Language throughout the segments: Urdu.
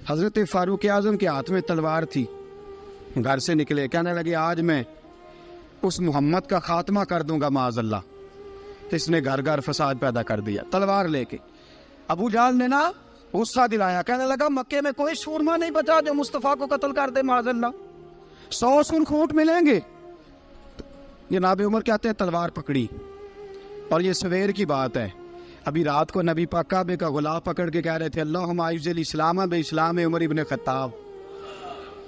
حضرت فاروق اعظم کے ہاتھ میں تلوار تھی، گھر سے نکلے، کہنے لگے آج میں اس محمد کا خاتمہ کر دوں گا معاذ اللہ، اس نے گھر گھر فساد پیدا کر دیا تلوار لے کے۔ ابو جہل نے نا غصہ دلایا، کہنے لگا مکے میں کوئی سورما نہیں بچا جو مصطفیٰ کو قتل کر دے معاذ اللہ، 100 سن خونٹ ملیں گے۔ جناب عمر کہتے ہیں تلوار پکڑی، اور یہ سویر کی بات ہے، ابھی رات کو نبی پاک کعبے کا غلاف پکڑ کے کہہ رہے تھے اللہم اعز الاسلام باسلام عمر ابن خطاب،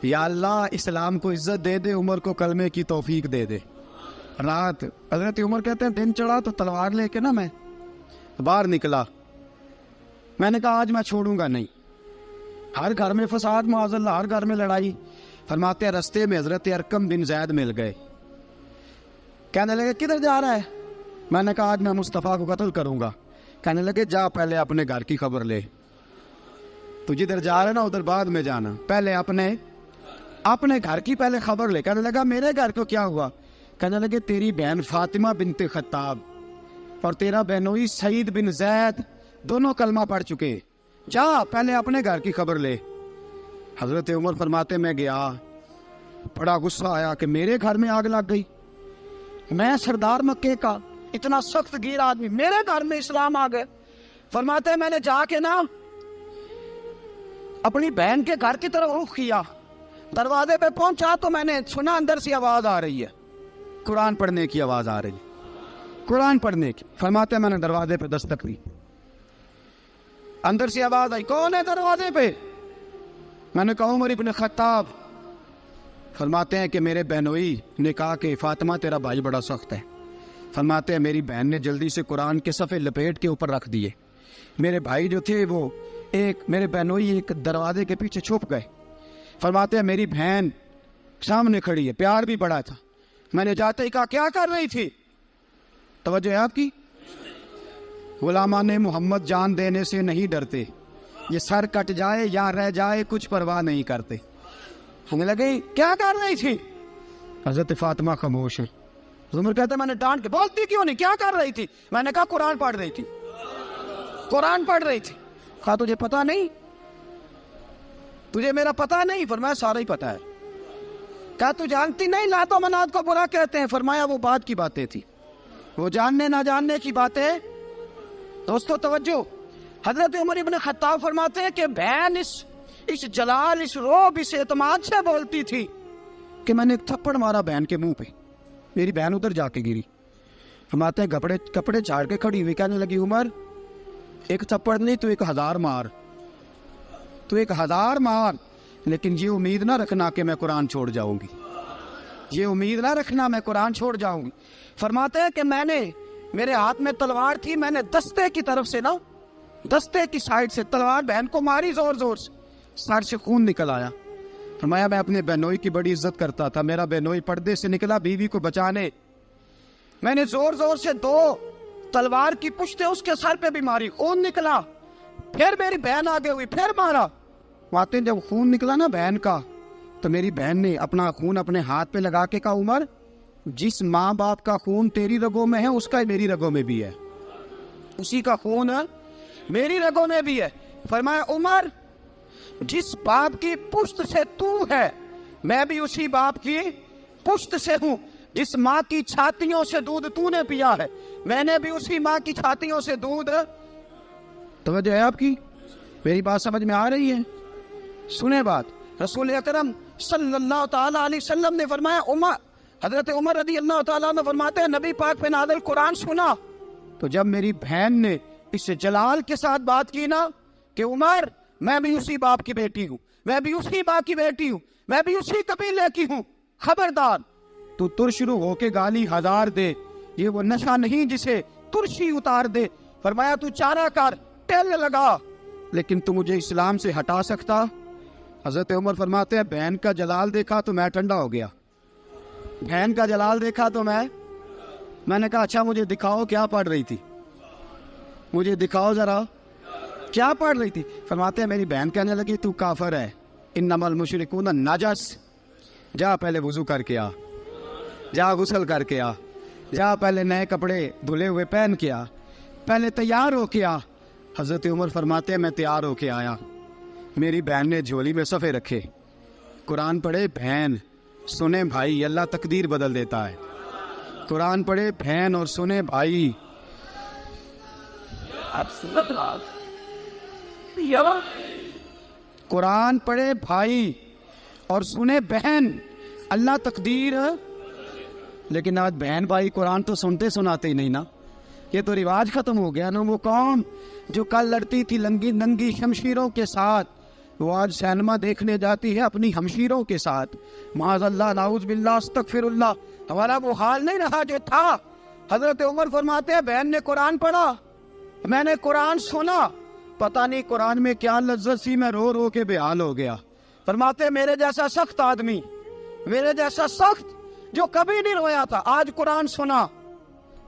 یا اللہ اسلام کو عزت دے دے، عمر کو کلمے کی توفیق دے دے۔ رات حضرت عمر کہتے ہیں دن چڑھا تو تلوار لے کے نا میں باہر نکلا، میں نے کہا آج میں چھوڑوں گا نہیں، ہر گھر میں فساد معاذ اللہ، ہر گھر میں لڑائی۔ فرماتے ہیں رستے میں حضرت ارقم بن زید مل گئے، کہنے لگے کدھر جا رہا ہے؟ میں نے کہا آج میں مصطفیٰ کو قتل کروں گا۔ کہنے لگے جا پہلے اپنے گھر کی خبر لے، تو جدھر جا رہا ہے نا ادھر بعد میں جانا، پہلے اپنے گھر کی پہلے خبر لے۔ کہنے لگا میرے گھر کو کیا ہوا؟ کہنے لگے تیری بہن فاطمہ بنت خطاب اور تیرا بہنوئی سعید بن زید دونوں کلمہ پڑھ چکے، جا پہلے اپنے گھر کی خبر لے۔ حضرت عمر فرماتے میں گیا، بڑا غصہ آیا کہ میرے گھر میں آگ لگ گئی، میں سردار مکے کا اتنا سخت گیر آدمی، میرے گھر میں اسلام آ گئے۔ فرماتے ہیں میں نے جا کے نا اپنی بہن کے گھر کی طرف رخ کیا، دروازے پہ پہنچا تو میں نے سنا اندر سے آواز آ رہی ہے، قرآن پڑھنے کی آواز آ رہی ہے، قرآن پڑھنے کی۔ فرماتے ہیں میں نے دروازے پہ دستک دی، اندر سے آواز آئی کون ہے دروازے پہ؟ میں نے کہا عمر ابن خطاب۔ فرماتے ہیں کہ میرے بہنوئی نے کہا کہ فاطمہ تیرا بھائی بڑا سخت ہے۔ فرماتے ہیں میری بہن نے جلدی سے قرآن کے صفحے لپیٹ کے اوپر رکھ دیے، میرے بھائی جو تھے وہ میرے بہنوئی ایک دروازے کے پیچھے چھپ گئے۔ فرماتے ہیں میری بہن سامنے کھڑی ہے، پیار بھی بڑا تھا، میں نے جاتے ہی کہا کیا کر رہی تھی؟ توجہ ہے آپ کی؟ غلامان محمد جان دینے سے نہیں ڈرتے، یہ سر کٹ جائے یا رہ جائے کچھ پرواہ نہیں کرتے۔ ہمیں لگے کیا کر رہی تھی؟ حضرت فاطمہ خاموش ہیں۔ عمر کہتا ہے میں نے ڈانٹ کے، بولتی کیوں نہیں، کیا کر رہی تھی؟ میں نے کہا قرآن پڑھ رہی تھی، قرآن پڑھ رہی تھی۔ کہا تجھے پتا نہیں، تجھے میرا پتا نہیں؟ فرمایا سارا ہی پتا ہے۔ کہا تو جانتی نہیں لات و منات کو برا کہتے ہیں؟ فرمایا وہ بات کی باتیں تھی، وہ جاننے نہ جاننے کی باتیں۔ دوستو توجہ، حضرت عمر ابن خطاب فرماتے ہیں کہ بہن اس جلال، اس روب، اس اعتماد سے بولتی تھی کہ میں نے ایک تھپڑ مارا بہن کے منہ پہ، میری بہن ادھر جا کے گری۔ فرماتے ہیں کپڑے جھاڑ کے کھڑی ہوئی، کہنے لگی عمر ایک تھپڑ نہیں تو 1000 مار، تو 1000 مار، لیکن یہ امید نہ رکھنا کہ میں قرآن چھوڑ جاؤں گی، یہ امید نہ رکھنا میں قرآن چھوڑ جاؤں گی۔ فرماتے ہیں کہ میرے ہاتھ میں تلوار تھی، میں نے دستے کی طرف سے نا، دستے کی سائڈ سے تلوار بہن کو ماری زور زور سے، سر سے خون نکل آیا۔ فرمایا میں اپنے بہنوئی کی بڑی عزت کرتا تھا، میرا بہنوئی پردے سے نکلا بیوی کو بچانے، میں نے زور زور سے 2 تلوار کی پشتیں اس کے سر پہ بھی ماری، خون نکلا، پھر میری بہن آگے ہوئی، پھر مارا۔ واقعی جب خون نکلا نا بہن کا تو میری بہن نے اپنا خون اپنے ہاتھ پہ لگا کے کہا عمر جس ماں باپ کا خون تیری رگوں میں ہے اس کا میری رگوں میں بھی ہے، اسی کا خون میری رگوں میں بھی ہے۔ فرمایا عمر جس باپ کی پشت سے تو ہے میں بھی اسی باپ کی پشت سے ہوں، جس ماں کی چھاتیوں سے دودھ تو نے پیا ہے میں نے بھی اسی ماں کی چھاتیوں سے دودھ۔ توجہ ہے آپ کی؟ میری بات سمجھ میں آ رہی ہے؟ سنیں بات، رسول اکرم صلی اللہ تعالیٰ علیہ وسلم نے فرمایا، حضرت عمر رضی اللہ تعالیٰ عنہ فرماتے ہیں نبی پاک پہ نازل قرآن سنا تو جب میری بہن نے اس جلال کے ساتھ بات کی نا کہ عمر میں بھی اسی باپ کی بیٹی ہوں، میں بھی اسی باپ کی بیٹی ہوں، میں بھی اسی قبیلے کی ہوں، خبردار تو ترش رو ہو کے گالی 1000 دے، یہ وہ نشہ نہیں جسے ترشی اتار دے۔ فرمایا تو چارہ کر، ٹیل لگا، لیکن تو مجھے اسلام سے ہٹا سکتا؟ حضرت عمر فرماتے ہیں بہن کا جلال دیکھا تو میں ٹھنڈا ہو گیا، بہن کا جلال دیکھا تو میں نے کہا اچھا مجھے دکھاؤ کیا پڑھ رہی تھی، مجھے دکھاؤ ذرا کیا پڑھ رہی تھی۔ فرماتے ہیں میری بہن کہنے لگی تو کافر ہے، انما المشرکون نجس، جا پہلے وضو کر کے آ، جا غسل کر کے آ، جا پہلے نئے کپڑے دھلے ہوئے پہن کے آ، پہلے تیار ہو کے آ۔ حضرت عمر فرماتے ہیں میں تیار ہو کے آیا، میری بہن نے جھولی میں صفحے رکھے، قرآن پڑھے بہن، سنے بھائی، اللہ تقدیر بدل دیتا ہے. قرآن پڑھے بہن اور سنے بھائی. قرآن پڑھے بھائی اور سنے بہن، اللہ تقدیر. لیکن آج بہن بھائی قرآن تو سنتے سناتے ہی نہیں نا. یہ تو رواج ختم ہو گیا نا. وہ قوم جو کل لڑتی تھی ننگی شمشیروں کے ساتھ، وہ آج سینما دیکھنے جاتی ہے اپنی ہمشیروں کے ساتھ. معاذ اللہ، نعوذ باللہ، استغفر اللہ. ہمارا وہ حال نہیں رہا جو تھا. حضرت عمر فرماتے ہیں بہن نے قرآن پڑھا، میں نے قرآن سنا، پتہ نہیں قرآن میں کیا لذت سی، میں رو رو کے بے حال ہو گیا. فرماتے ہیں میرے جیسا سخت آدمی، میرے جیسا سخت جو کبھی نہیں رویا تھا، آج قرآن سنا.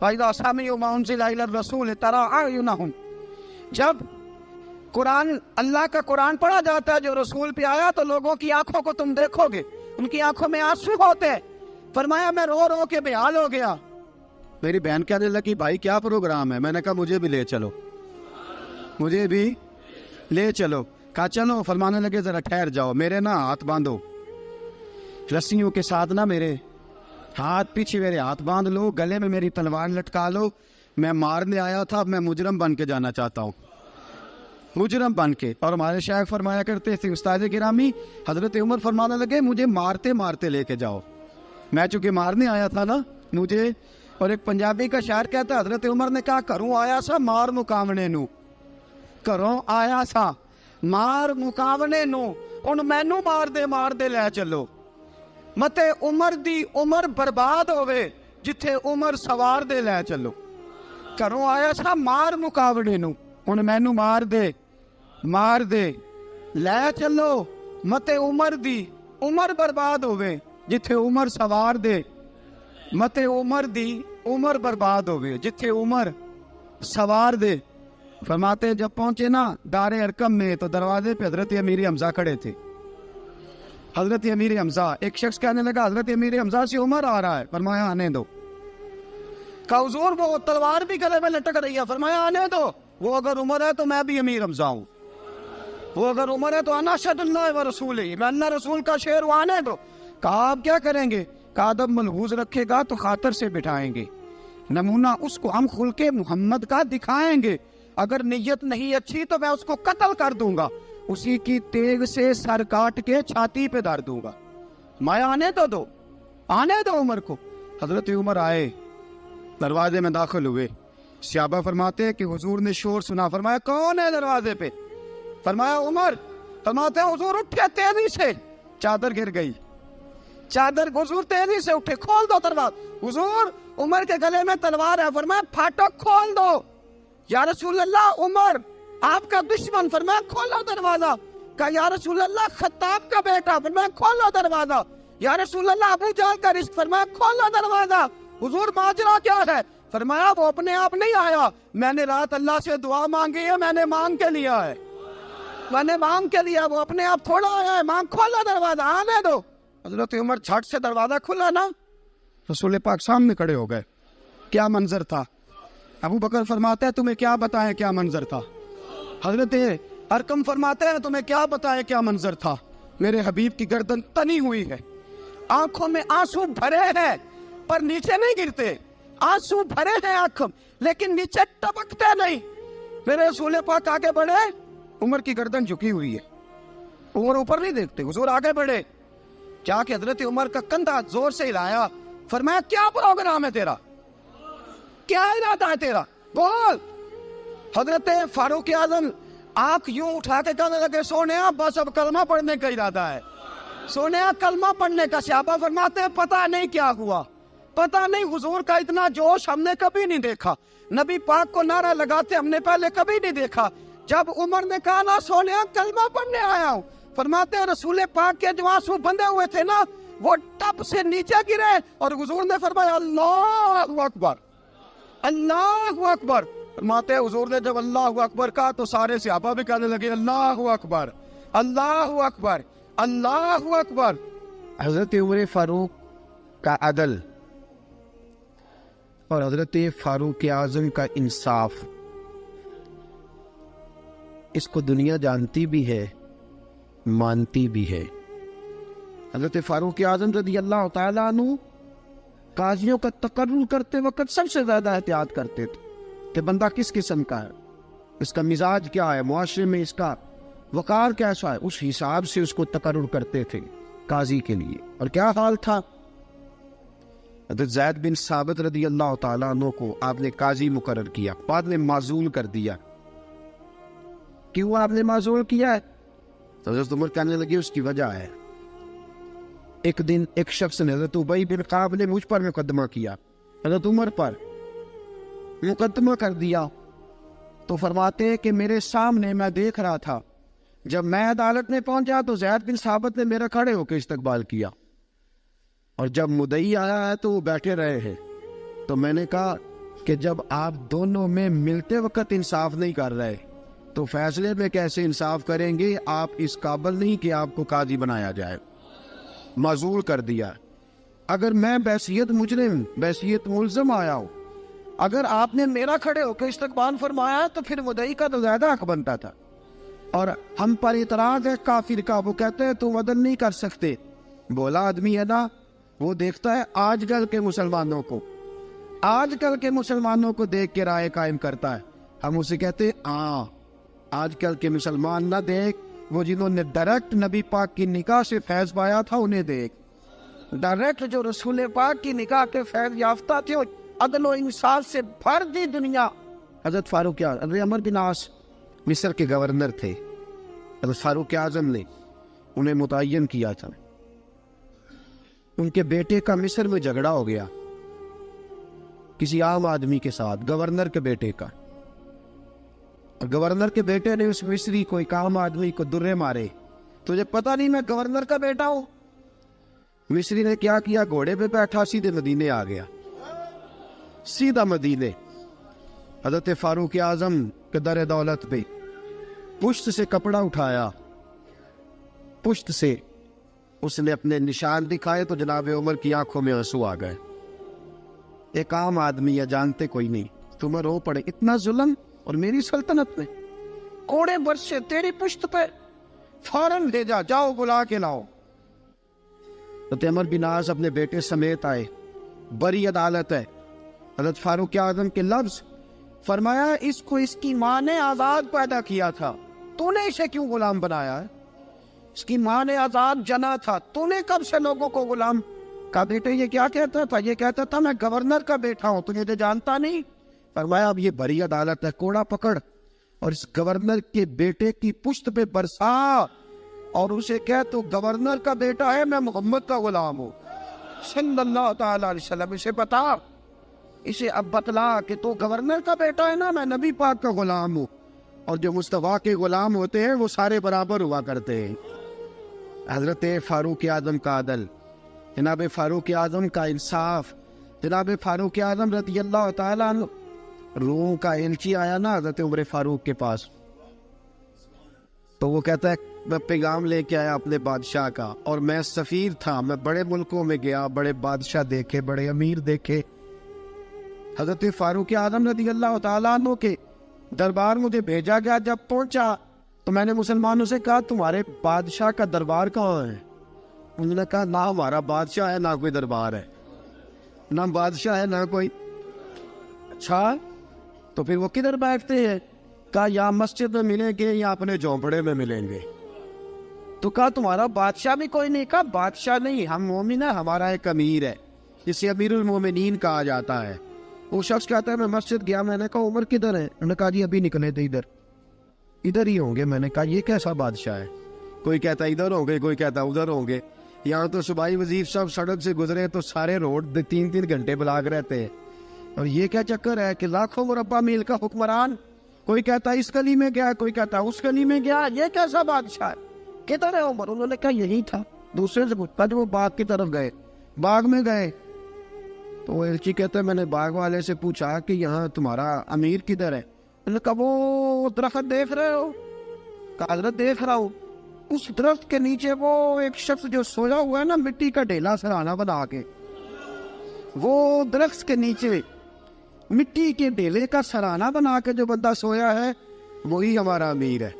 فَإِذَا سَمِعُوا مَا أُنزِلَ إِلَى الرَّسُولِ تَرَىٰ أَعْيُنَهُمْ، جب قرآن، اللہ کا قرآن پڑھا جاتا ہے جو رسول پہ آیا، تو لوگوں کی آنکھوں کو تم دیکھو گے، ان کی آنکھوں میں آنسو ہوتے ہیں. فرمایا میں رو رو کے بے حال ہو گیا. میری بہن کہنے لگی بھائی کیا پروگرام ہے؟ میں نے کہا مجھے بھی لے چلو، مجھے بھی لے چلو. کہا چلو. فرمانے لگے ذرا ٹھہر جاؤ، میرے نا ہاتھ باندھو رسیوں کے ساتھ، نا میرے ہاتھ پیچھے میرے ہاتھ باندھ لو، گلے میں میری تلوار لٹکا لو. میں مارنے آیا تھا، اب میں مجرم بن کے جانا چاہتا ہوں، مجرم بن کے. اور ہمارے شیخ فرمایا کرتے تھے، استاد گرامی حضرت عمر فرمانے لگے مجھے مارتے مارتے لے کے جاؤ. میں چونکہ مارنے آیا تھا نا مجھے. اور ایک پنجابی کا شاعر کہتا ہے حضرت عمر نے کہا کروں آیا سا مار مکاونے نو، کروں آیا سا مار مکاونے نو، ان مینو مار دے لے چلو. متے عمر دی عمر برباد ہوئے جتھے عمر سوار دے لے چلو. کروں آیا سا مار مکاونے نو، ان مینو مار دے لے چلو. متے عمر دی عمر برباد ہوئے جتھے عمر سوار دے، متے عمر دی عمر برباد ہوئے جتھے عمر سوار دے. فرماتے جب پہنچے نا دار ارقم میں تو دروازے پہ حضرت امیر حمزہ کھڑے تھے. حضرت امیر حمزہ، ایک شخص کہنے لگا حضرت امیر حمزہ سے عمر آ رہا ہے. فرمایا آنے دو. کہا حضور وہ تلوار بھی گلے میں لٹک رہی ہے. فرمایا آنے دو. وہ اگر عمر ہے تو میں بھی امیر حمزہ ہوں، وہ اگر عمر ہے تو انا اشہد اللہ و رسولہ، میں اللہ رسول کا شعر ہوں، آنے دو. کہا آپ کیا کریں گے؟ کہا ادب ملحوظ رکھے گا تو خاطر سے بٹھائیں گے، نمونہ اس کو ہم خلق محمد کا دکھائیں گے، اگر نیت نہیں اچھی تو میں اس کو قتل کر دوں گا، اسی کی تیغ سے سر کاٹ کے چھاتی پہ دھر دوں گا. میں آنے تو دو، آنے دو عمر کو. حضرت عمر آئے، دروازے میں داخل ہوئے. صحابہ فرماتے ہیں کہ حضور نے شور سنا. فرمایا کون ہے دروازے پہ؟ فرمایا عمر. فرماتے ہیں حضور اٹھے تیزی سے، چادر گر گئی، چادر. حضور تیزی سے اٹھے، کھول دو دروازہ. حضور عمر کے گلے میں تلوار ہے. فرمایا پھاٹک کھول دو. یا رسول اللہ عمر آپ کا دشمن. فرمایا کھولو دروازہ. کہا یا رسول اللہ خطاب کا بیٹا. فرمایا کھولو دروازہ. یا رسول اللہ ابو جہل کا رزق. فرمایا کھولو دروازہ. حضور ماجرا کیا ہے؟ فرمایا وہ اپنے آپ نہیں آیا، میں نے رات اللہ سے دعا مانگی ہے، میں نے مانگ کے لیا ہے، میں نے مانگ کے لیا، وہ اپنے آپ تھوڑا آیا ہے. مانگ. کھولا دروازہ، آنے دو. حضرت عمر جھٹ سے دروازہ کھلا نا، رسول پاک سامنے کھڑے ہو گئے. کیا منظر تھا. ابو بکر فرماتے ہیں تمہیں کیا بتائیں کیا منظر تھا. حضرت ارقم فرماتے ہیں تمہیں کیا بتائیں کیا منظر تھا. میرے حبیب کی گردن تنی ہوئی ہے، آنکھوں میں آنسو بھرے ہیں پر نیچے نہیں گرتے. آنسو بھرے ہیں آنکھوں لیکن نیچے ٹپکتے نہیں. میرے رسول پاک آگے بڑھے، عمر کی گردن جھکی ہوئی ہے، عمر اوپر نہیں دیکھتے. حضور آگے بڑھے، جا کے حضرت عمر کا کندھا زور سے ہلایا. فرمایا کیا پروگرام ہے تیرا، کیا ارادہ ہے تیرا، بول. حضرت فاروق اعظم آنکھ یوں اٹھا کے کہنے لگے سونیا بس اب کلمہ پڑھنے کا ارادہ ہے، سونیا کلمہ پڑھنے کا. صحابہ فرماتے ہیں پتہ نہیں کیا ہوا، پتہ نہیں. حضور کا اتنا جوش ہم نے کبھی نہیں دیکھا، نبی پاک کو نعرہ لگاتے ہم نے پہلے کبھی نہیں دیکھا. جب عمر نے کہا نا سونیا کلمہ پڑھنے آیا ہوں، فرماتے ہیں رسول پاک کے جو آنسو بندے ہوئے تھے نا وہ ٹپ سے نیچے گرے اور حضور نے فرمایا اللہ اکبر، اللہ اکبر. فرماتے ہیں حضور نے جب اللہ اکبر کہا تو سارے صحابہ بھی کہنے لگے اللہ اکبر، اللہ اکبر، اللہ اکبر. حضرت عمر فاروق کا عدل اور حضرت فاروق اعظم کا انصاف، اس کو دنیا جانتی بھی ہے مانتی بھی ہے۔ حضرت فاروق اعظم رضی اللہ تعالیٰ عنہ قاضیوں کا تقرر کرتے وقت سب سے زیادہ احتیاط کرتے تھے کہ بندہ کس قسم کا ہے، اس کا مزاج کیا ہے، معاشرے میں اس کا وقار کیسا ہے، اس حساب سے اس کو تقرر کرتے تھے قاضی کے لیے۔ اور کیا حال تھا؟ حضرت زید بن ثابت رضی اللہ تعالیٰ عنہ کو آپ نے قاضی مقرر کیا، بعد میں معزول کر دیا۔ کیوں آپ نے معزول کیا ہے؟ تو حضرت عمر کہنے لگے اس کی وجہ ہے، ایک دن ایک شخص نے حضرت ابی بن کعب نے مجھ پر مقدمہ کیا، حضرت عمر پر مقدمہ کر دیا، تو فرماتے ہیں کہ میرے سامنے میں دیکھ رہا تھا، جب میں عدالت میں پہنچا تو زید بن ثابت نے میرا کھڑے ہو کے استقبال کیا، اور جب مدعی آیا ہے تو وہ بیٹھے رہے ہیں۔ تو میں نے کہا کہ جب آپ دونوں میں ملتے وقت انصاف نہیں کر رہے تو فیصلے میں کیسے انصاف کریں گے؟ آپ اس قابل نہیں کہ آپ کو قاضی بنایا جائے، معزول کر دیا۔ اگر میں بحیثیت مجرم، بحیثیت ملزم آیا ہوں، اگر آپ نے میرا کھڑے ہو کے استقبال فرمایا تو پھر مدعی کا تو زیادہ حق بنتا تھا، اور ہم پر اعتراض ہے کافر کا، وہ کہتے ہیں تم عدل نہیں کر سکتے۔ بولا آدمی ہے نا، وہ دیکھتا ہے آج کل کے مسلمانوں کو، آج کل کے مسلمانوں کو دیکھ کے رائے قائم کرتا ہے۔ ہم اسے کہتے ہیں ہاں آج کل کے مسلمان نہ دیکھ، وہ جنہوں نے ڈائریکٹ نبی پاک کی نکاح سے فیض پایا تھا انہیں دیکھ، ڈائریکٹ جو رسول پاک کی نکاح کے فیض یافتہ تھے، عدل و انصاف سے بھر دی دنیا۔ حضرت فاروق اعظم، حضرت عمرو بن عاص مصر کے گورنر تھے، حضرت فاروق اعظم نے انہیں متعین کیا تھا۔ ان کے بیٹے کا مصر میں جھگڑا ہو گیا کسی عام آدمی کے ساتھ، گورنر کے بیٹے کا، اور گورنر کے بیٹے نے اس مصری کو، ایک عام آدمی کو درے مارے۔ تجھے پتہ نہیں میں گورنر کا بیٹا ہوں؟ مصری نے کیا کیا؟ گھوڑے پہ بیٹھا سیدھے مدینے آ گیا، سیدھا مدینے۔ حضرت فاروق اعظم کے در دولت پہ پشت سے کپڑا اٹھایا، پشت سے اس نے اپنے نشان دکھائے تو جناب عمر کی آنکھوں میں آنسو آ گئے۔ ایک عام آدمی ہے، جانتے کوئی نہیں، تمہیں رو پڑے، اتنا ظلم، اور میری سلطنت میں کوڑے برسے تیری پشت پہ، فوراً بھیجا، جاؤ بلا کے لاؤ۔ حضرت عمر بن عاص اپنے بیٹے سمیت آئے، بڑی عدالت ہے۔ حضرت فاروق اعظم کے لفظ، فرمایا اس کو اس کی ماں نے آزاد پیدا کیا تھا، تو نے اسے کیوں غلام بنایا ہے؟ اس کی ماں نے آزاد جنا تھا، تو نے کب سے لوگوں کو غلام کا؟ بیٹے یہ کیا کہتا تھا؟ یہ کہتا تھا میں گورنر کا بیٹا ہوں، تجھے تو جانتا نہیں۔ فرمایا اب یہ بڑی عدالت ہے، کوڑا پکڑ اور اس گورنر کے بیٹے کی پشت پہ برسا، اور اسے کہہ تو گورنر کا بیٹا ہے، میں محمد کا غلام ہوں صلی اللہ تعالی علیہ وسلم۔ اسے بتا، اسے اب بتلا کہ تو گورنر کا بیٹا ہے نا، میں نبی پاک کا غلام ہوں، اور جو مصطفیٰ کے غلام ہوتے ہیں وہ سارے برابر ہوا کرتے ہیں۔ حضرت فاروق اعظم کا عدل، جناب فاروق اعظم کا انصاف، جناب فاروق اعظم رضی اللہ تعالیٰ عنہ۔ روم کا ایلچی آیا نا حضرت عمر فاروق کے پاس، تو وہ کہتا ہے میں پیغام لے کے آیا اپنے بادشاہ کا، اور میں سفیر تھا، میں بڑے ملکوں میں گیا، بڑے بادشاہ دیکھے، بڑے امیر دیکھے۔ حضرت فاروق اعظم رضی اللہ تعالیٰ عنہ کے دربار مجھے بھیجا گیا، جب پہنچا تو میں نے مسلمانوں سے کہا تمہارے بادشاہ کا دربار کہاں ہے؟ انہوں نے کہا نہ ہمارا بادشاہ ہے، نہ کوئی دربار ہے، نہ بادشاہ ہے، نہ کوئی۔ اچھا تو پھر وہ کدھر بیٹھتے ہیں؟ کہا یا مسجد میں ملیں گے یا اپنے جھونپڑے میں ملیں گے۔ تو کہا تمہارا بادشاہ بھی کوئی نہیں؟ کہا بادشاہ نہیں، ہم مومن ہیں، ہمارا ایک امیر ہے جسے امیر المومنین کہا جاتا ہے۔ وہ شخص کہتا ہے میں مسجد گیا، میں نے کہا عمر کدھر ہے؟ انہوں نے کہا جی ابھی نکلے تھے، ادھر ہی ہوں گے۔ میں نے کہا یہ کیسا بادشاہ ہے؟ کوئی کہتا ادھر ہوں گے، کوئی کہتا ادھر ہوں گے۔ یہاں تو صوبائی وزیر صاحب سڑک سے گزرے تو سارے روڈ 3 گھنٹے بلاک رہتے ہیں، اور یہ کیا چکر ہے کہ لاکھوں مربع میل کا حکمران، کوئی کہتا اس گلی میں گیا، کوئی کہتا اس گلی میں گیا، یہ کیسا بادشاہ ہے؟ کدھر ہے عمر؟ انہوں نے کہا یہی تھا۔ دوسرے سے پوچھتا جو وہ باغ کی طرف گئے، باغ میں گئے تو وہ ایلچی کہتا ہے میں نے باغ والے سے پوچھا کہ یہاں تمہارا امیر کدھر ہے؟ انہوں نے کہا وہ درخت دیکھ رہے ہو؟ کہا حضرت دیکھ رہا ہوں۔ اس درخت کے نیچے وہ ایک شخص جو سویا ہوا ہے نا، مٹی کا ڈھیلا سرہانا بنا کے، وہ درخت کے نیچے مٹی کے ڈھیلے کا سرہانا بنا کے جو بندہ سویا ہے وہی ہمارا امیر ہے۔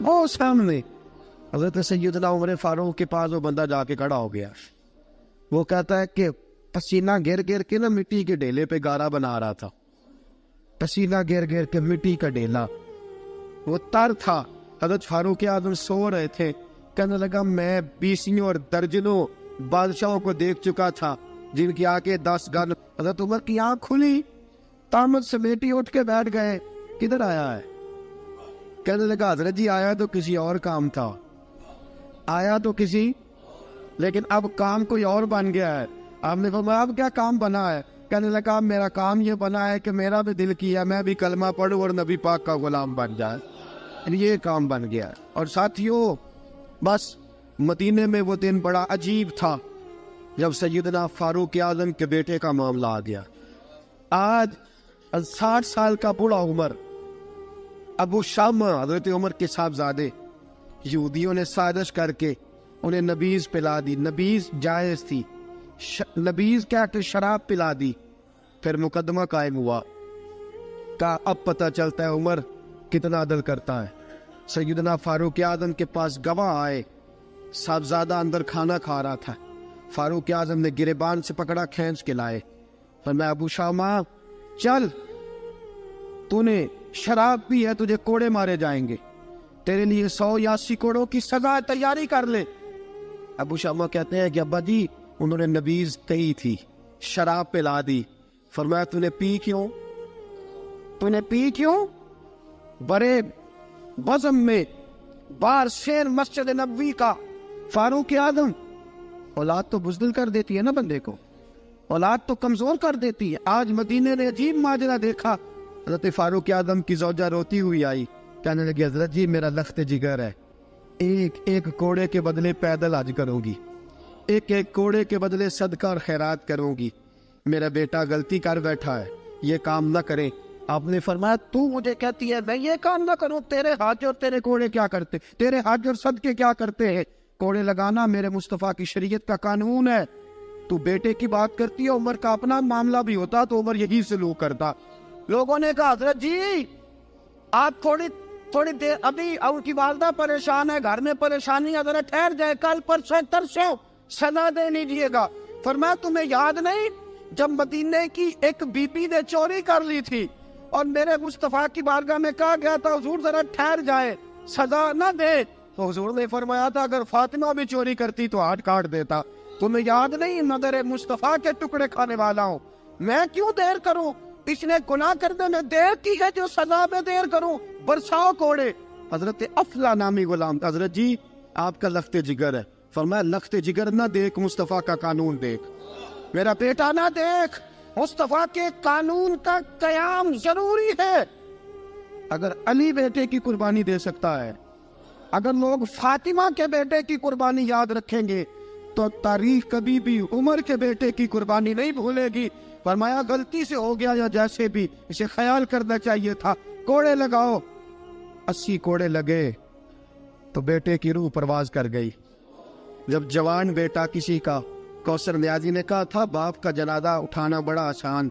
وہ سامنے حضرت سیدنا عمر فاروق کے پاس وہ بندہ جا کے کھڑا ہو گیا. وہ کہتا ہے کہ پسینہ گر گر کے نا مٹی کے ڈھیلے پہ گارا بنا رہا تھا. پسینہ گر گر کے مٹی کا ڈھیلا, وہ تر تھا. حضرت فاروق اعظم سو رہے تھے. کہنے لگا میں بیسیوں اور درجنوں بادشاہوں کو دیکھ چکا تھا جن کی آنکھیں 10 گن. حضرت عمر کی آنکھ کھلی, تامت سمیٹی اٹھ کے بیٹھ گئے. کدھر آیا ہے؟ کہنے لگا حضرت جی آیا تو کسی اور کام تھا, آیا تو کسی, لیکن اب کام کوئی اور بن گیا ہے. آپ نے فرمایا اب کیا کام بنا ہے؟ کہنے لگا میرا کام یہ بنا ہے کہ میرا بھی دل کیا میں بھی کلمہ پڑھوں اور نبی پاک کا غلام بن جائے. یہ کام بن گیا ہے. اور ساتھیوں بس مدینے میں وہ دن بڑا عجیب تھا جب سیدنا فاروق اعظم کے بیٹے کا معاملہ آ گیا. آج 60 سال کا بوڑھا عمر, ابو شامہ حضرت عمر کے صاحبزادے, یہودیوں نے سازش کر کے انہیں نبیذ پلا دی. نبیذ جائز تھی, نبیذ کیا کہ شراب پلا دی. پھر مقدمہ قائم ہوا. کہا اب پتہ چلتا ہے عمر کتنا عدل کرتا ہے. سیدنا فاروق اعظم کے پاس گواہ آئے. صاحبزادہ اندر کھانا کھا رہا تھا. فاروق اعظم نے گریبان سے پکڑا, کھینچ کے لائے. فرمایا ابو شامہ چل, تو نے شراب پی ہے, تجھے کوڑے مارے جائیں گے, تیرے لیے 100 یا 80 کوڑوں کی سزا تیاری کر لے. ابو شامہ کہتے ہیں کہ ابا جی انہوں نے نبیذ کہی تھی, شراب پلا دی. فرمایا تو نے پی کیوں؟ تو نے پی کیوں؟ بڑے بزم میں بار شیر مسجد نبوی کا فاروق اعظم. اولاد تو بزدل کر دیتی ہے نا بندے کو, اولاد تو کمزور کر دیتی ہے. آج مدینے نے عجیب ماجرا دیکھا. حضرت فاروق اعظم کی زوجہ روتی ہوئی آئی, کہنے لگی حضرت جی میرا لخت جگر ہے, ایک ایک کوڑے کے بدلے پیدل حج کروں گی, ایک ایک کوڑے کے بدلے صدقہ اور خیرات کروں گی. میرا بیٹا غلطی کر بیٹھا ہے, یہ کام نہ کرے. آپ نے فرمایا تو مجھے کہتی ہے میں یہ کام نہ کروں؟ تیرے حج اور تیرے کوڑے کیا کرتے, تیرے حج اور صدقے کیا کرتے ہیں؟ کوڑے لگانا میرے مصطفیٰ کی شریعت کا قانون ہے. تو بیٹے کی بات کرتی ہے, عمر کا اپنا معاملہ بھی ہوتا تو عمر یہی سلوک کرتا. لوگوں نے کہا حضرت جی آپ تھوڑی دیر, ابھی ان کی والدہ پریشان ہے, گھر میں پریشانی, حضرت ٹھہر جائے, کل پرسوں ترسوں سزا دے لیجیے گا. فرمایا تمہیں یاد نہیں جب مدینے کی ایک بی بی نے چوری کر لی تھی اور میرے مصطفیٰ کی بارگاہ میں کہا گیا تھا حضور ذرا ٹھہر جائے, سزا نہ دے, تو حضور نے فرمایا تھا اگر فاطمہ بھی چوری کرتی تو ہاتھ کاٹ دیتا. تمہیں یاد نہیں نظر مصطفیٰ کے ٹکڑے کھانے والا ہوں, میں کیوں دیر کروں؟ اس نے گناہ کرنے میں دیر کی ہے جو سزا میں دیر کروں, برساؤ کوڑے. حضرت افلا نامی غلام, حضرت جی آپ کا لخت جگر ہے. فرمایا لخت جگر نہ دیکھ, مصطفیٰ کا قانون دیکھ. میرا بیٹا نہ دیکھ, مصطفیٰ کے قانون کا قیام ضروری ہے. اگر علی بیٹے کی قربانی دے سکتا ہے, اگر لوگ فاطمہ کے بیٹے کی قربانی یاد رکھیں گے تو تاریخ کبھی بھی عمر کے بیٹے کی قربانی نہیں بھولے گی. فرمایا غلطی سے ہو گیا یا جیسے بھی, اسے خیال کرنا چاہیے تھا. کوڑے لگاؤ. 80 کوڑے لگے تو بیٹے کی روح پرواز کر گئی. جب جوان بیٹا کسی کا, کوثر نیازی نے کہا تھا باپ کا جنازہ اٹھانا بڑا آسان,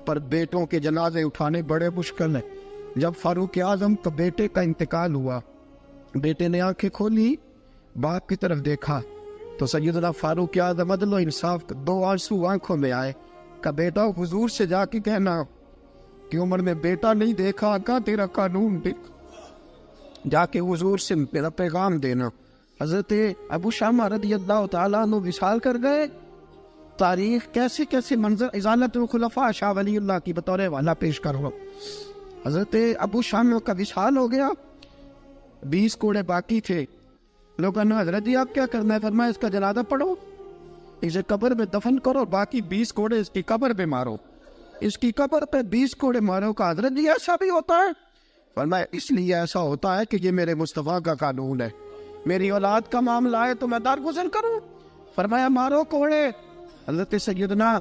پر بیٹوں کے جنازے اٹھانے بڑے مشکل ہیں. جب فاروق اعظم کا بیٹے کا انتقال ہوا, بیٹے نے آنکھیں کھولی, باپ کی طرف دیکھا تو سیدنا فاروق اعظم عدل و انصاف, 2 آنسو آنکھوں میں آئے. کہ بیٹا حضور سے جا کے کہنا کہ عمر نے بیٹا نہیں دیکھا, کا تیرا قانون دیکھ, جا کے حضور سے میرا پیغام دینا. حضرت ابو شامہ رضی اللہ تعالیٰ عنہ وصال کر گئے. تاریخ کیسے کیسے منظر ازالت الخلفاء شاہ ولی اللہ کی بطور والا پیش کر رہا ہوں. حضرت ابو شامہ کا وصال ہو گیا, 20 کوڑے باقی تھے. لوگوں نے حضرت جی آپ کیا کرنا ہے؟ فرمایا اس کا جنازہ پڑھو, اسے قبر میں دفن کرو, باقی 20 کوڑے اس کی قبر پہ مارو, اس کی قبر پہ 20 کوڑے مارو. کا حضرت جی ایسا بھی ہوتا ہے؟ فرمایا اس لیے ایسا ہوتا ہے کہ یہ میرے مصطفیٰ کا قانون ہے, میری اولاد کا معاملہ ہے تو میں درگزر کروں. فرمایا مارو کوڑے. حضرت سیدنا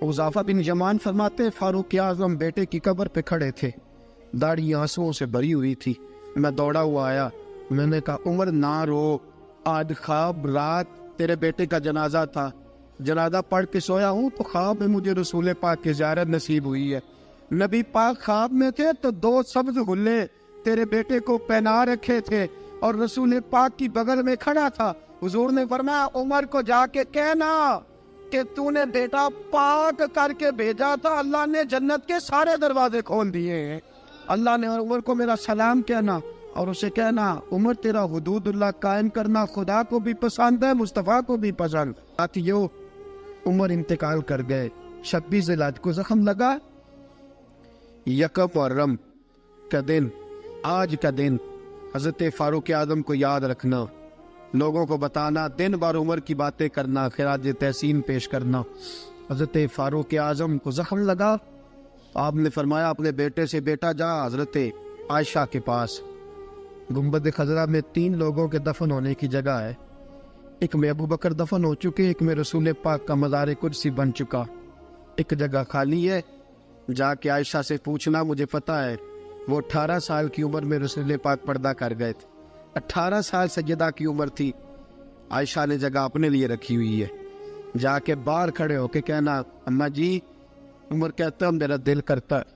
حذیفہ بن یمان فرماتے فاروق اعظم بیٹے کی قبر پہ کھڑے تھے, داڑھی آنسوؤں سے بھری ہوئی تھی. میں دوڑا ہوا آیا, میں نے کہا عمر نہ رو, آج خواب رات تیرے بیٹے کا جنازہ تھا, جنازہ پڑھ کے سویا ہوں تو خواب میں مجھے رسول پاک کی زیارت نصیب ہوئی ہے. نبی پاک خواب میں تھے تو 2 سبز غلے تیرے بیٹے کو پہنا رکھے تھے اور رسول پاک کی بغل میں کھڑا تھا۔ حضور نے فرمایا عمر کو جا کے کہنا کہ تو نے بیٹا پاک کر کے بھیجا تھا، اللہ نے جنت کے سارے دروازے کھول دیے ہیں۔ اللہ نے عمر کو میرا سلام کہنا اور اسے کہنا عمر تیرا حدود اللہ قائم کرنا خدا کو بھی پسند ہے، مصطفیٰ کو بھی پسند۔ ساتھیو عمر انتقال کر گئے، 26 ذی الحجہ کو زخم لگا، یکم محرم کا دن، آج کا دن حضرت فاروق اعظم کو یاد رکھنا، لوگوں کو بتانا، دن بار عمر کی باتیں کرنا، خراج تحسین پیش کرنا۔ حضرت فاروق اعظم کو زخم لگا، آپ نے فرمایا اپنے بیٹے سے بیٹا جا حضرت عائشہ کے پاس، گنبد خضرا میں 3 لوگوں کے دفن ہونے کی جگہ ہے، ایک میں ابو بکر دفن ہو چکے، ایک میں رسول پاک کا مزار قدسی بن چکا، ایک جگہ خالی ہے، جا کے عائشہ سے پوچھنا، مجھے پتہ ہے وہ 18 سال کی عمر میں رسول پاک پردہ کر گئے تھے، 18 سال سیدہ کی عمر تھی، عائشہ نے جگہ اپنے لیے رکھی ہوئی ہے، جا کے باہر کھڑے ہو کے کہنا اماں جی، عمر کہتا ہے میرا دل کرتا ہے،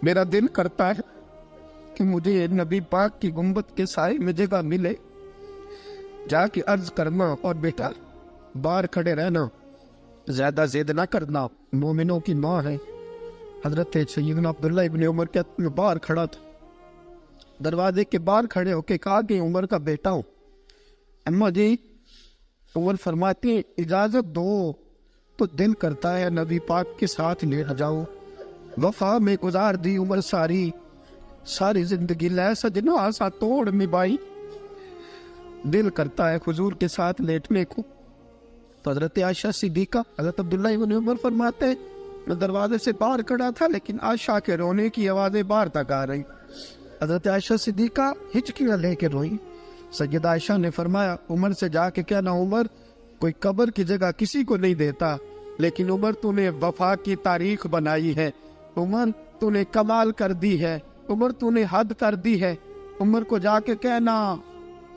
میرا دل کرتا ہے کہ مجھے نبی پاک کی گنبد کے سائے میں جگہ ملے، جا کے عرض کرنا اور بیٹا باہر کھڑے رہنا، زیادہ زید نہ کرنا، مومنوں کی ماں ہے۔ حضرت سیدنا عبداللہ ابن عمر کے میں باہر کھڑا تھا، دروازے کے باہر کھڑے ہو کے کہا کہ عمر کا بیٹا ہوں۔ اماں جی، عمر فرماتے ہیں اجازت دو تو دل کرتا ہے نبی پاک کے ساتھ لیٹ جاؤں، وفا میں گزار دی عمر ساری زندگی لے سجنا آسا توڑ نبھائی، دل کرتا ہے حضور کے ساتھ لیٹنے کو۔ تو حضرت عائشہ صدیقہ، حضرت عبداللہ ابن عمر فرماتے ہیں میں دروازے سے باہر کھڑا تھا لیکن عائشہ کے رونے کی آوازیں باہر تک آ رہی، حضرت عائشہ صدیقہ ہچکیاں لے کے روئی۔ سیدہ عائشہ نے فرمایا عمر سے جا کے کہنا عمر کوئی قبر کی جگہ کسی کو نہیں دیتا، لیکن عمر تو نے وفا کی تاریخ بنائی ہے، عمر تو نے کمال کر دی ہے، عمر تو نے حد کر دی ہے، عمر کو جا کے کہنا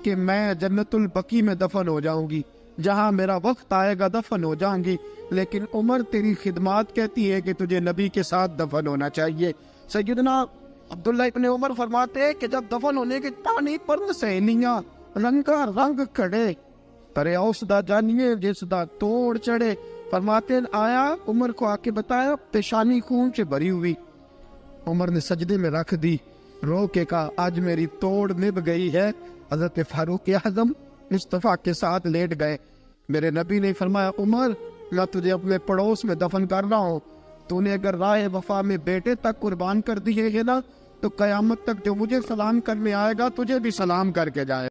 کہ میں جنت البقیع میں دفن ہو جاؤں گی، جہاں میرا وقت آئے گا دفن ہو جاؤں گی، لیکن عمر تیری خدمات کہتی ہے کہ تجھے نبی کے ساتھ دفن ہونا چاہیے۔ سیدنا عبداللہ ابن عمر فرماتے ہیں کہ جب دفن ہونے کے پانی پر سہیلیاں رنگا رنگ کھڑے، ترے اوس دا جانیے جس دا توڑ چڑھے، فرماتے ہیں آیا عمر کو آ کے بتایا پیشانی خون سے بھری ہوئی، عمر نے سجدے میں رکھ دی، رو کے کہا آج میری توڑ نبھ گئی ہے۔ حضرت فاروق اعظم مصطفیٰ کے ساتھ لیٹ گئے، میرے نبی نے فرمایا عمر میں تجھے اپنے پڑوس میں دفن کر رہا ہوں، تو نے اگر راہ وفا میں بیٹے تک قربان کر دیے ہے نا تو قیامت تک جو مجھے سلام کرنے آئے گا تجھے بھی سلام کر کے جائے۔